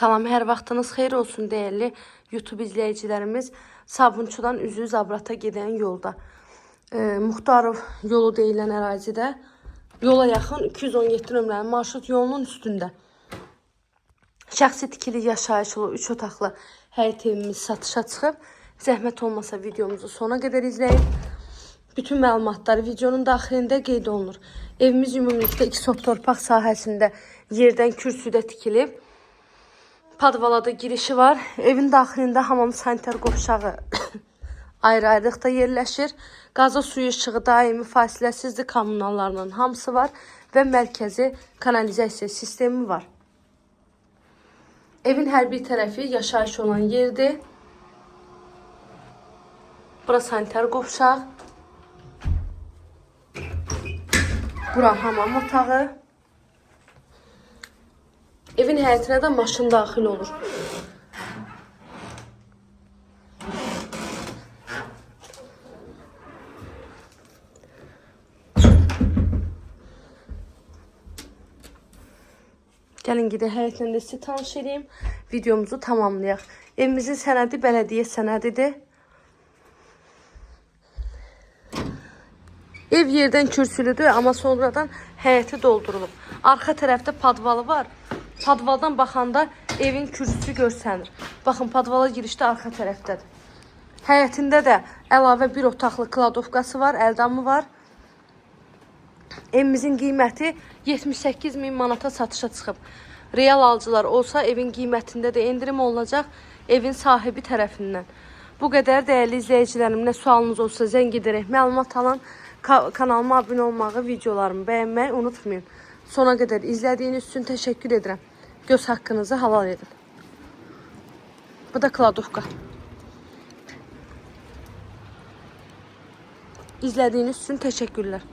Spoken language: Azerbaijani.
Salam, hər vaxtınız xeyir olsun değerli YouTube izləyicilərimiz. Sabunçudan üzü Zabrata gedən yolda. Muxtarov yolu deyilən ərazidə yola yaxın 217 nömrəli marşrut yolunun üstündə. Şəxsi tikili yaşayışlı 3 otaqlı həyət evimiz satışa çıxıb. Zəhmət olmasa videomuzu sona qədər izləyin. Bütün məlumatlar videonun daxilində qeyd olunur. Evimiz ümumilikdə 2 sot torpaq sahəsində yerdən kürsüdə tikilib. Padvalada girişi var. Evin daxilində hamam sanitar qovşağı ayrı-ayrılıqda yerləşir. Qaza suyu işığı daimi fasiləsizdir. Kommunallarının hamısı var və mərkəzi kanalizasiya sistemi var. Evin hər bir tərəfi yaşayış olan yerdir. Bura sanitar qovşaq. Bura hamam otağı. Evin həyətinə də maşın daxil olur. Gəlin gedək həyətlə də sizi tanış edeyim. Videomuzu tamamlayaq. Evimizin sənədi bələdiyyə sənədidir. Ev yerdən kürsülüdür, amma sonradan həyəti doldurulub. Arxa tərəfdə padvalı var. Padvaldan baxanda evin kürsüsü görsənir. Baxın, padvala girişdə arxa tərəfdədir. Həyətində də əlavə bir otaqlı kladovkası var, əldamı var. Evimizin qiyməti 78.000 manata satışa çıxıb. Real alıcılar olsa evin qiymətində də endirim olacaq evin sahibi tərəfindən. Bu qədər dəyərli izləyicilərim, nə sualınız olsa zəng edərək məlumat alın. Kanalıma abunə olmağı, videolarımı bəyənməyi unutmayın. Sona qədər izlədiyiniz üçün təşəkkür edirəm. Göz haqqınızı halal edin. Bu da kladovka. İzlədiyiniz üçün təşəkkürlər.